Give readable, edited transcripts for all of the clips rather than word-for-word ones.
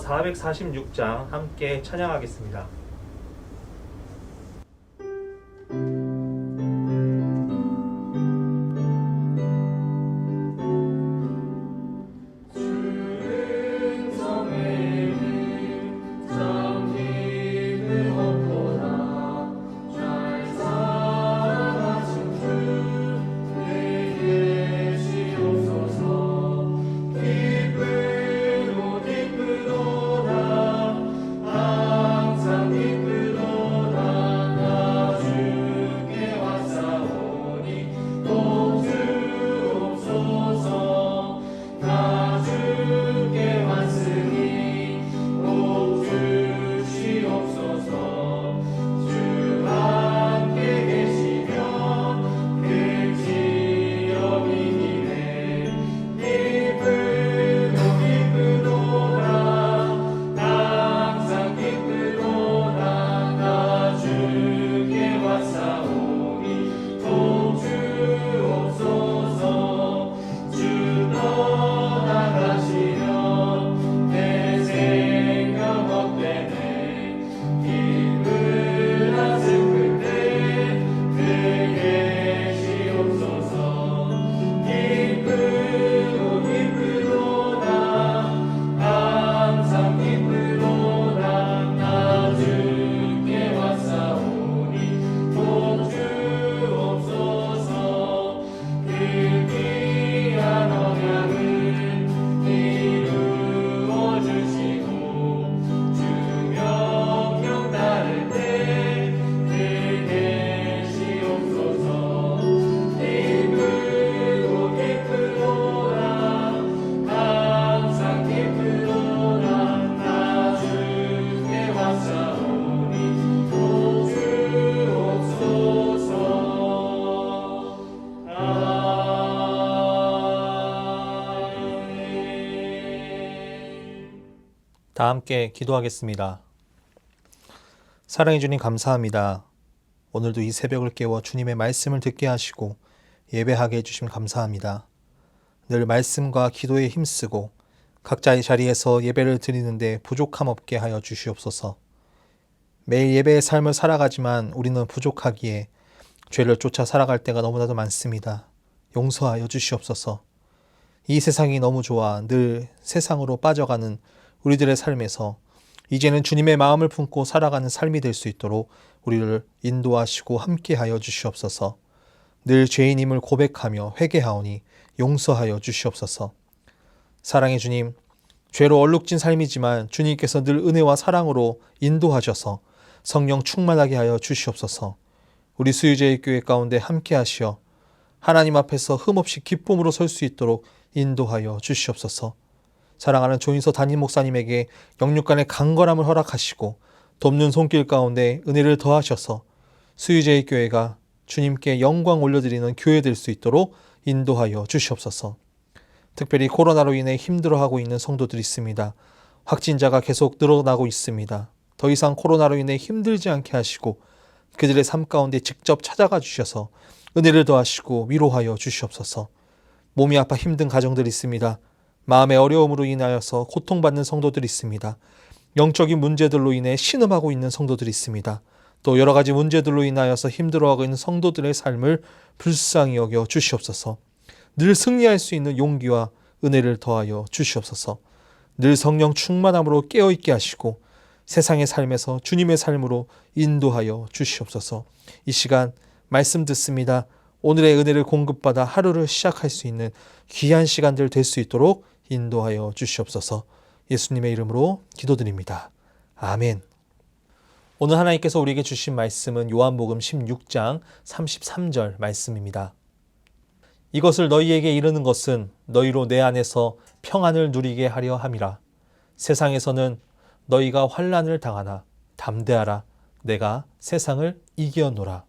446장 함께 찬양하겠습니다. 다 함께 기도하겠습니다. 사랑해 주님 감사합니다. 오늘도 이 새벽을 깨워 주님의 말씀을 듣게 하시고 예배하게 해주심 감사합니다. 늘 말씀과 기도에 힘쓰고 각자의 자리에서 예배를 드리는데 부족함 없게 하여 주시옵소서. 매일 예배의 삶을 살아가지만 우리는 부족하기에 죄를 쫓아 살아갈 때가 너무나도 많습니다. 용서하여 주시옵소서. 이 세상이 너무 좋아 늘 세상으로 빠져가는 우리들의 삶에서 이제는 주님의 마음을 품고 살아가는 삶이 될 수 있도록 우리를 인도하시고 함께하여 주시옵소서. 늘 죄인임을 고백하며 회개하오니 용서하여 주시옵소서. 사랑의 주님, 죄로 얼룩진 삶이지만 주님께서 늘 은혜와 사랑으로 인도하셔서 성령 충만하게 하여 주시옵소서. 우리 수유제의 교회 가운데 함께하시어 하나님 앞에서 흠없이 기쁨으로 설 수 있도록 인도하여 주시옵소서. 사랑하는 조인서 담임 목사님에게 영육간의 강건함을 허락하시고 돕는 손길 가운데 은혜를 더하셔서 수유제의 교회가 주님께 영광 올려드리는 교회 될 수 있도록 인도하여 주시옵소서. 특별히 코로나로 인해 힘들어하고 있는 성도들이 있습니다. 확진자가 계속 늘어나고 있습니다. 더 이상 코로나로 인해 힘들지 않게 하시고 그들의 삶 가운데 직접 찾아가 주셔서 은혜를 더하시고 위로하여 주시옵소서. 몸이 아파 힘든 가정들이 있습니다. 마음의 어려움으로 인하여서 고통받는 성도들이 있습니다. 영적인 문제들로 인해 신음하고 있는 성도들이 있습니다. 또 여러 가지 문제들로 인하여서 힘들어하고 있는 성도들의 삶을 불쌍히 여겨 주시옵소서. 늘 승리할 수 있는 용기와 은혜를 더하여 주시옵소서. 늘 성령 충만함으로 깨어있게 하시고 세상의 삶에서 주님의 삶으로 인도하여 주시옵소서. 이 시간 말씀 듣습니다. 오늘의 은혜를 공급받아 하루를 시작할 수 있는 귀한 시간들 될 수 있도록 인도하여 주시옵소서. 예수님의 이름으로 기도드립니다. 아멘. 오늘 하나님께서 우리에게 주신 말씀은 요한복음 16장 33절 말씀입니다. 이것을 너희에게 이르는 것은 너희로 내 안에서 평안을 누리게 하려 함이라. 세상에서는 너희가 환난을 당하나 담대하라. 내가 세상을 이겨노라.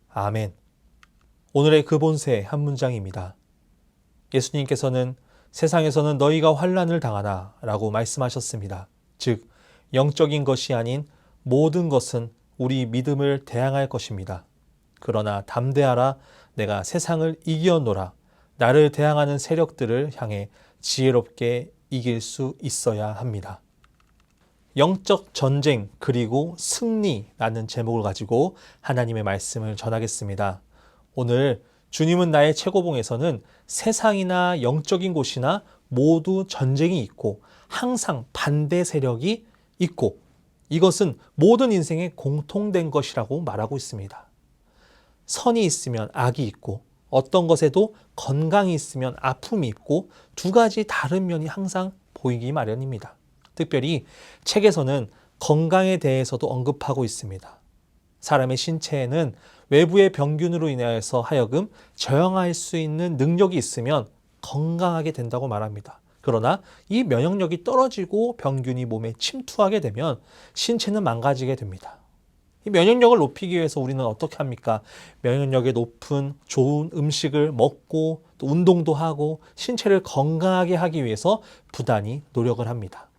아멘. 오늘의 그 본세 한 문장입니다. 예수님께서는 세상에서는 너희가 환난을 당하나 라고 말씀하셨습니다. 즉 영적인 것이 아닌 모든 것은 우리 믿음을 대항할 것입니다. 그러나 담대하라. 내가 세상을 이겨노라. 나를 대항하는 세력들을 향해 지혜롭게 이길 수 있어야 합니다. 영적 전쟁 그리고 승리라는 제목을 가지고 하나님의 말씀을 전하겠습니다. 오늘 주님은 나의 최고봉에서는 세상이나 영적인 곳이나 모두 전쟁이 있고 항상 반대 세력이 있고 이것은 모든 인생에 공통된 것이라고 말하고 있습니다. 선이 있으면 악이 있고 어떤 것에도 건강이 있으면 아픔이 있고 두 가지 다른 면이 항상 보이기 마련입니다. 특별히 책에서는 건강에 대해서도 언급하고 있습니다. 사람의 신체에는 외부의 병균으로 인하여서 하여금 저항할 수 있는 능력이 있으면 건강하게 된다고 말합니다. 그러나 이 면역력이 떨어지고 병균이 몸에 침투하게 되면 신체는 망가지게 됩니다. 이 면역력을 높이기 위해서 우리는 어떻게 합니까? 면역력이 높은 좋은 음식을 먹고 또 운동도 하고 신체를 건강하게 하기 위해서 부단히 노력을 합니다.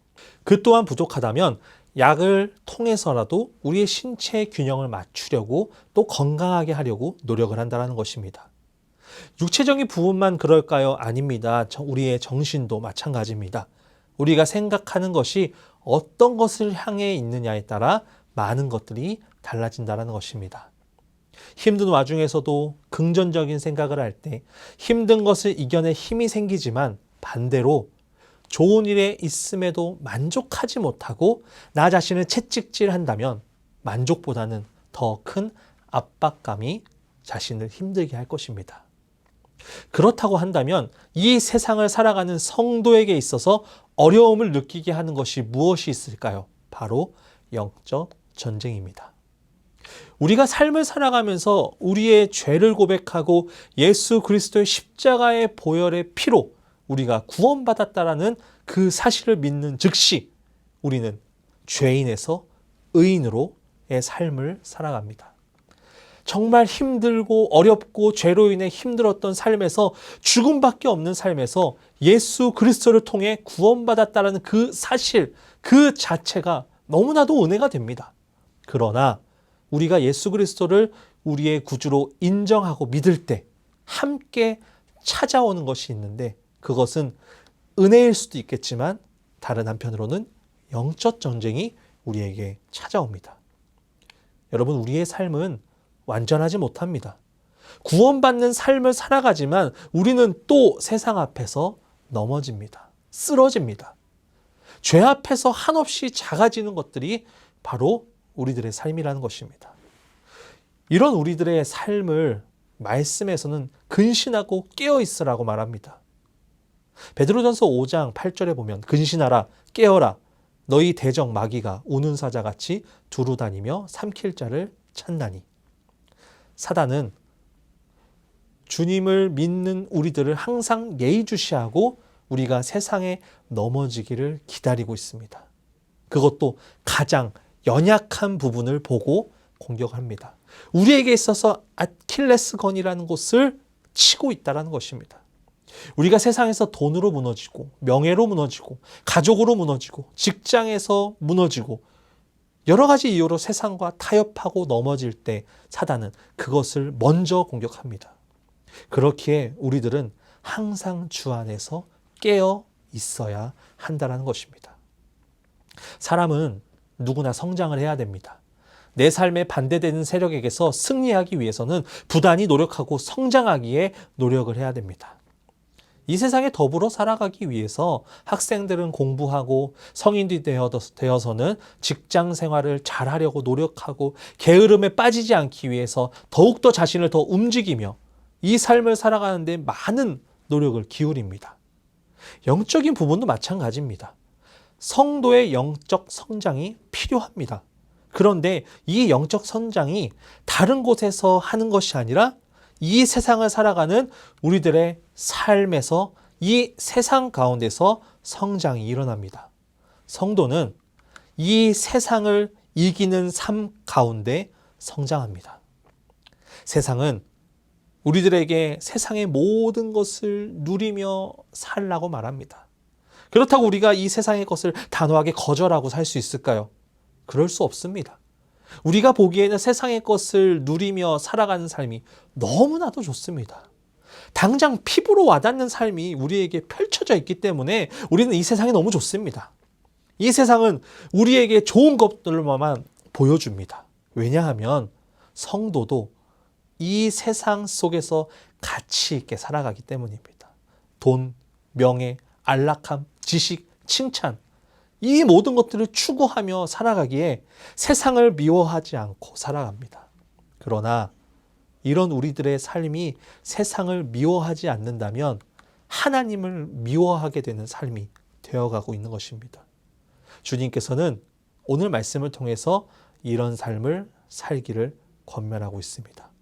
그 또한 부족하다면 약을 통해서라도 우리의 신체의 균형을 맞추려고 또 건강하게 하려고 노력을 한다는 것입니다. 육체적인 부분만 그럴까요? 아닙니다. 우리의 정신도 마찬가지입니다. 우리가 생각하는 것이 어떤 것을 향해 있느냐에 따라 많은 것들이 달라진다는 것입니다. 힘든 와중에서도 긍정적인 생각을 할 때 힘든 것을 이겨낼 힘이 생기지만 반대로 좋은 일에 있음에도 만족하지 못하고 나 자신을 채찍질한다면 만족보다는 더 큰 압박감이 자신을 힘들게 할 것입니다. 그렇다고 한다면 이 세상을 살아가는 성도에게 있어서 어려움을 느끼게 하는 것이 무엇이 있을까요? 바로 영적 전쟁입니다. 우리가 삶을 살아가면서 우리의 죄를 고백하고 예수 그리스도의 십자가의 보혈의 피로 우리가 구원받았다라는 그 사실을 믿는 즉시 우리는 죄인에서 의인으로의 삶을 살아갑니다. 정말 힘들고 어렵고 죄로 인해 힘들었던 삶에서 죽음밖에 없는 삶에서 예수 그리스도를 통해 구원받았다라는 그 사실 그 자체가 너무나도 은혜가 됩니다. 그러나 우리가 예수 그리스도를 우리의 구주로 인정하고 믿을 때 함께 찾아오는 것이 있는데 그것은 은혜일 수도 있겠지만 다른 한편으로는 영적 전쟁이 우리에게 찾아옵니다. 여러분, 우리의 삶은 완전하지 못합니다. 구원받는 삶을 살아가지만 우리는 또 세상 앞에서 넘어집니다. 쓰러집니다. 죄 앞에서 한없이 작아지는 것들이 바로 우리들의 삶이라는 것입니다. 이런 우리들의 삶을 말씀에서는 근신하고 깨어있으라고 말합니다. 베드로전서 5장 8절에 보면 근신하라 깨어라 너희 대적 마귀가 우는 사자같이 두루 다니며 삼킬 자를 찾나니. 사단은 주님을 믿는 우리들을 항상 예의주시하고 우리가 세상에 넘어지기를 기다리고 있습니다. 그것도 가장 연약한 부분을 보고 공격합니다. 우리에게 있어서 아킬레스건이라는 곳을 치고 있다는 것입니다. 우리가 세상에서 돈으로 무너지고 명예로 무너지고 가족으로 무너지고 직장에서 무너지고 여러 가지 이유로 세상과 타협하고 넘어질 때 사단은 그것을 먼저 공격합니다. 그렇기에 우리들은 항상 주 안에서 깨어 있어야 한다는 것입니다. 사람은 누구나 성장을 해야 됩니다. 내 삶에 반대되는 세력에게서 승리하기 위해서는 부단히 노력하고 성장하기에 노력을 해야 됩니다. 이 세상에 더불어 살아가기 위해서 학생들은 공부하고 성인이 되어서는 직장 생활을 잘하려고 노력하고 게으름에 빠지지 않기 위해서 더욱더 자신을 더 움직이며 이 삶을 살아가는 데 많은 노력을 기울입니다. 영적인 부분도 마찬가지입니다. 성도의 영적 성장이 필요합니다. 그런데 이 영적 성장이 다른 곳에서 하는 것이 아니라 이 세상을 살아가는 우리들의 삶에서 이 세상 가운데서 성장이 일어납니다. 성도는 이 세상을 이기는 삶 가운데 성장합니다. 세상은 우리들에게 세상의 모든 것을 누리며 살라고 말합니다. 그렇다고 우리가 이 세상의 것을 단호하게 거절하고 살 수 있을까요? 그럴 수 없습니다. 우리가 보기에는 세상의 것을 누리며 살아가는 삶이 너무나도 좋습니다. 당장 피부로 와닿는 삶이 우리에게 펼쳐져 있기 때문에 우리는 이 세상이 너무 좋습니다. 이 세상은 우리에게 좋은 것들만 보여줍니다. 왜냐하면 성도도 이 세상 속에서 가치 있게 살아가기 때문입니다. 돈, 명예, 안락함, 지식, 칭찬, 이 모든 것들을 추구하며 살아가기에 세상을 미워하지 않고 살아갑니다. 그러나 이런 우리들의 삶이 세상을 미워하지 않는다면 하나님을 미워하게 되는 삶이 되어가고 있는 것입니다. 주님께서는 오늘 말씀을 통해서 이런 삶을 살기를 권면하고 있습니다.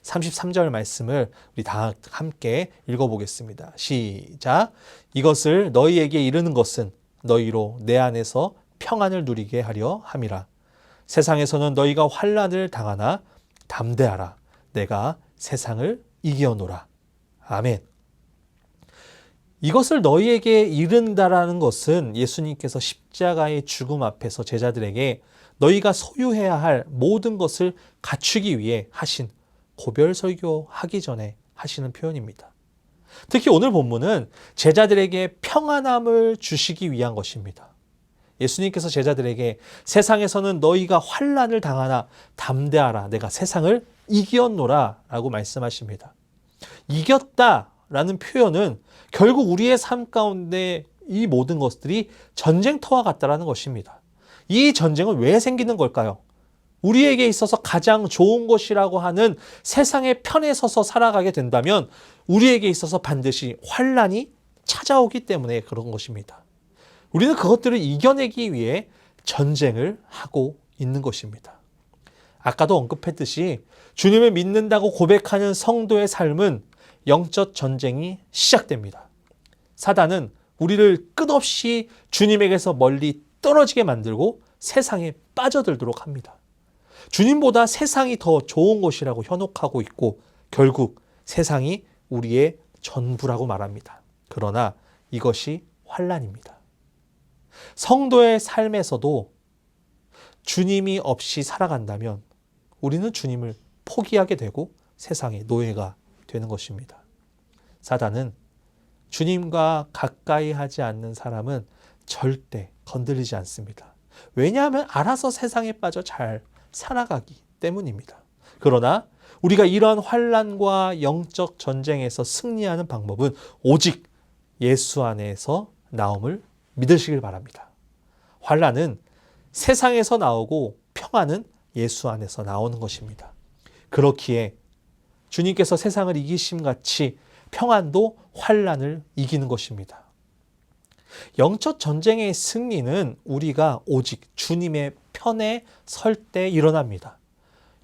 33절 말씀을 우리 다 함께 읽어보겠습니다. 시작. 이것을 너희에게 이르는 것은 너희로 내 안에서 평안을 누리게 하려 함이라. 세상에서는 너희가 환난을 당하나 담대하라. 내가 세상을 이겨노라. 아멘. 이것을 너희에게 이른다라는 것은 예수님께서 십자가의 죽음 앞에서 제자들에게 너희가 소유해야 할 모든 것을 갖추기 위해 하신 고별 설교하기 전에 하시는 표현입니다. 특히 오늘 본문은 제자들에게 평안함을 주시기 위한 것입니다. 예수님께서 제자들에게 세상에서는 너희가 환난을 당하나 담대하라. 내가 세상을 이겼노라 라고 말씀하십니다. 이겼다라는 표현은 결국 우리의 삶 가운데 이 모든 것들이 전쟁터와 같다라는 것입니다. 이 전쟁은 왜 생기는 걸까요? 우리에게 있어서 가장 좋은 것이라고 하는 세상의 편에 서서 살아가게 된다면 우리에게 있어서 반드시 환난이 찾아오기 때문에 그런 것입니다. 우리는 그것들을 이겨내기 위해 전쟁을 하고 있는 것입니다. 아까도 언급했듯이 주님을 믿는다고 고백하는 성도의 삶은 영적 전쟁이 시작됩니다. 사단은 우리를 끝없이 주님에게서 멀리 떨어지게 만들고 세상에 빠져들도록 합니다. 주님보다 세상이 더 좋은 것이라고 현혹하고 있고 결국 세상이 우리의 전부라고 말합니다. 그러나 이것이 환난입니다. 성도의 삶에서도 주님이 없이 살아간다면 우리는 주님을 포기하게 되고 세상의 노예가 되는 것입니다. 사단은 주님과 가까이 하지 않는 사람은 절대 건드리지 않습니다. 왜냐하면 알아서 세상에 빠져 잘 살아가기 때문입니다. 그러나 우리가 이러한 환난과 영적 전쟁에서 승리하는 방법은 오직 예수 안에서 나옴을 믿으시길 바랍니다. 환난은 세상에서 나오고 평안은 예수 안에서 나오는 것입니다. 그렇기에 주님께서 세상을 이기심같이 평안도 환난을 이기는 것입니다. 영적 전쟁의 승리는 우리가 오직 주님의 편에 설 때 일어납니다.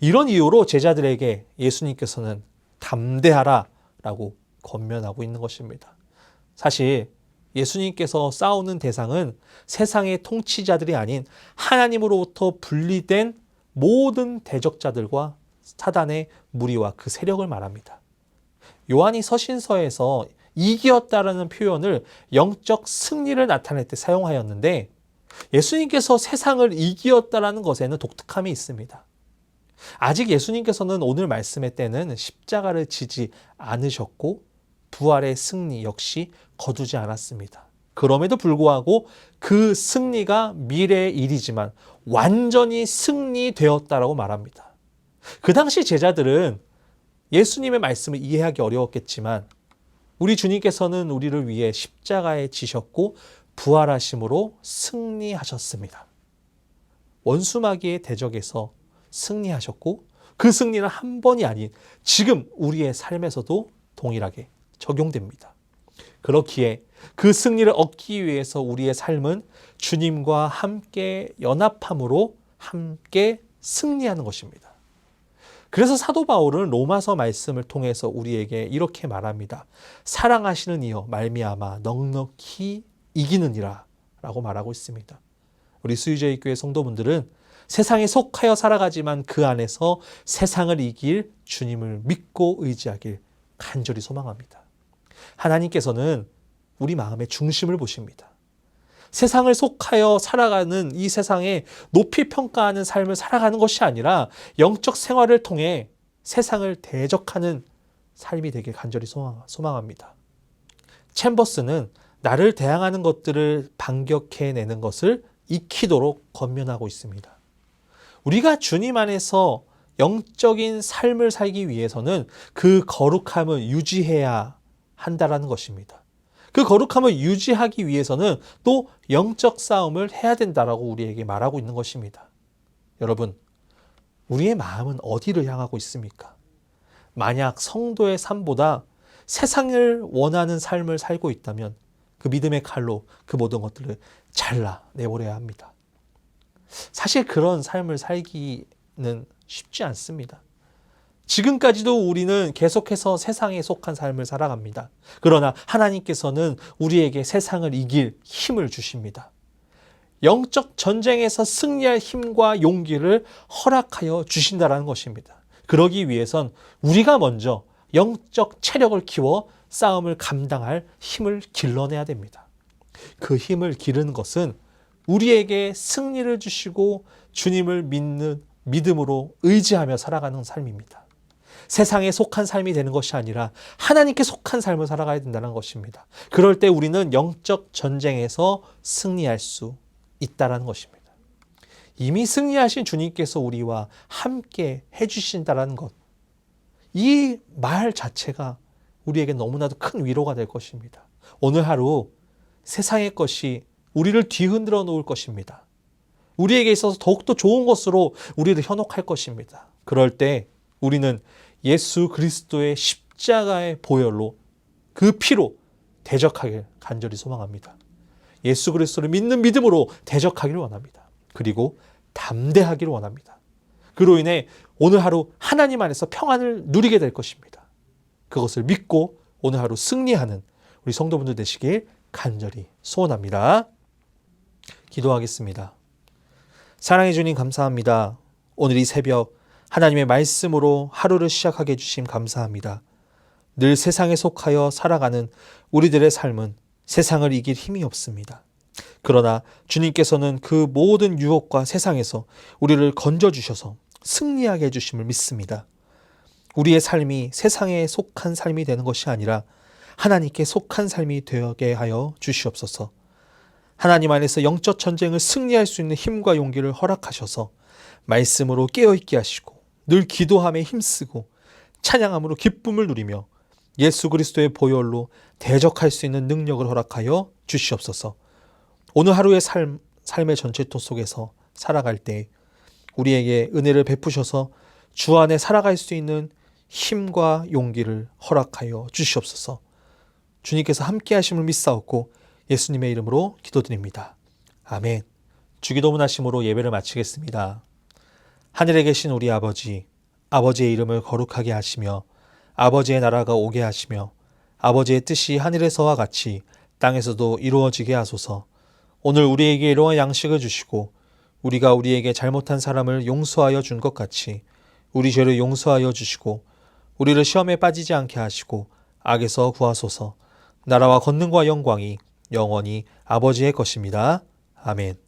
이런 이유로 제자들에게 예수님께서는 담대하라 라고 권면하고 있는 것입니다. 사실 예수님께서 싸우는 대상은 세상의 통치자들이 아닌 하나님으로부터 분리된 모든 대적자들과 사단의 무리와 그 세력을 말합니다. 요한이 서신서에서 이기었다라는 표현을 영적 승리를 나타낼 때 사용하였는데 예수님께서 세상을 이기었다라는 것에는 독특함이 있습니다. 아직 예수님께서는 오늘 말씀의 때는 십자가를 지지 않으셨고 부활의 승리 역시 거두지 않았습니다. 그럼에도 불구하고 그 승리가 미래의 일이지만 완전히 승리되었다라고 말합니다. 그 당시 제자들은 예수님의 말씀을 이해하기 어려웠겠지만 우리 주님께서는 우리를 위해 십자가에 지셨고 부활하심으로 승리하셨습니다. 원수마귀의 대적에서 승리하셨고 그 승리는 한 번이 아닌 지금 우리의 삶에서도 동일하게 적용됩니다. 그렇기에 그 승리를 얻기 위해서 우리의 삶은 주님과 함께 연합함으로 함께 승리하는 것입니다. 그래서 사도 바울은 로마서 말씀을 통해서 우리에게 이렇게 말합니다. 사랑하시는 이여 말미암아 넉넉히 이기느니라 라고 말하고 있습니다. 우리 수유저희 교회 성도분들은 세상에 속하여 살아가지만 그 안에서 세상을 이길 주님을 믿고 의지하길 간절히 소망합니다. 하나님께서는 우리 마음의 중심을 보십니다. 세상을 속하여 살아가는 이 세상에 높이 평가하는 삶을 살아가는 것이 아니라 영적 생활을 통해 세상을 대적하는 삶이 되길 간절히 소망합니다. 챔버스는 나를 대항하는 것들을 반격해내는 것을 익히도록 권면하고 있습니다. 우리가 주님 안에서 영적인 삶을 살기 위해서는 그 거룩함을 유지해야 한다라는 것입니다. 그 거룩함을 유지하기 위해서는 또 영적 싸움을 해야 된다라고 우리에게 말하고 있는 것입니다. 여러분, 우리의 마음은 어디를 향하고 있습니까? 만약 성도의 삶보다 세상을 원하는 삶을 살고 있다면 그 믿음의 칼로 그 모든 것들을 잘라내버려야 합니다. 사실 그런 삶을 살기는 쉽지 않습니다. 지금까지도 우리는 계속해서 세상에 속한 삶을 살아갑니다. 그러나 하나님께서는 우리에게 세상을 이길 힘을 주십니다. 영적 전쟁에서 승리할 힘과 용기를 허락하여 주신다는 것입니다. 그러기 위해선 우리가 먼저 영적 체력을 키워 싸움을 감당할 힘을 길러내야 됩니다. 그 힘을 기르는 것은 우리에게 승리를 주시고 주님을 믿는 믿음으로 의지하며 살아가는 삶입니다. 세상에 속한 삶이 되는 것이 아니라 하나님께 속한 삶을 살아가야 된다는 것입니다. 그럴 때 우리는 영적 전쟁에서 승리할 수 있다는 것입니다. 이미 승리하신 주님께서 우리와 함께 해주신다는 것, 이 말 자체가 우리에게 너무나도 큰 위로가 될 것입니다. 오늘 하루 세상의 것이 우리를 뒤흔들어 놓을 것입니다. 우리에게 있어서 더욱더 좋은 것으로 우리를 현혹할 것입니다. 그럴 때 우리는 예수 그리스도의 십자가의 보혈로 그 피로 대적하길 간절히 소망합니다. 예수 그리스도를 믿는 믿음으로 대적하기를 원합니다. 그리고 담대하기를 원합니다. 그로 인해 오늘 하루 하나님 안에서 평안을 누리게 될 것입니다. 그것을 믿고 오늘 하루 승리하는 우리 성도분들 되시길 간절히 소원합니다. 기도하겠습니다. 사랑해 주님 감사합니다. 오늘 이 새벽 하나님의 말씀으로 하루를 시작하게 해주심 감사합니다. 늘 세상에 속하여 살아가는 우리들의 삶은 세상을 이길 힘이 없습니다. 그러나 주님께서는 그 모든 유혹과 세상에서 우리를 건져주셔서 승리하게 해주심을 믿습니다. 우리의 삶이 세상에 속한 삶이 되는 것이 아니라 하나님께 속한 삶이 되게 하여 주시옵소서. 하나님 안에서 영적 전쟁을 승리할 수 있는 힘과 용기를 허락하셔서 말씀으로 깨어있게 하시고 늘 기도함에 힘쓰고 찬양함으로 기쁨을 누리며 예수 그리스도의 보혈로 대적할 수 있는 능력을 허락하여 주시옵소서. 오늘 하루의 삶의 전체토 속에서 살아갈 때 우리에게 은혜를 베푸셔서 주 안에 살아갈 수 있는 힘과 용기를 허락하여 주시옵소서. 주님께서 함께 하심을 믿사옵고 예수님의 이름으로 기도드립니다. 아멘. 주기도문 하심으로 예배를 마치겠습니다. 하늘에 계신 우리 아버지, 아버지의 이름을 거룩하게 하시며 아버지의 나라가 오게 하시며 아버지의 뜻이 하늘에서와 같이 땅에서도 이루어지게 하소서. 오늘 우리에게 일용할 양식을 주시고 우리가 우리에게 잘못한 사람을 용서하여 준 것 같이 우리 죄를 용서하여 주시고 우리를 시험에 빠지지 않게 하시고 악에서 구하소서. 나라와 권능과 영광이 영원히 아버지의 것입니다. 아멘.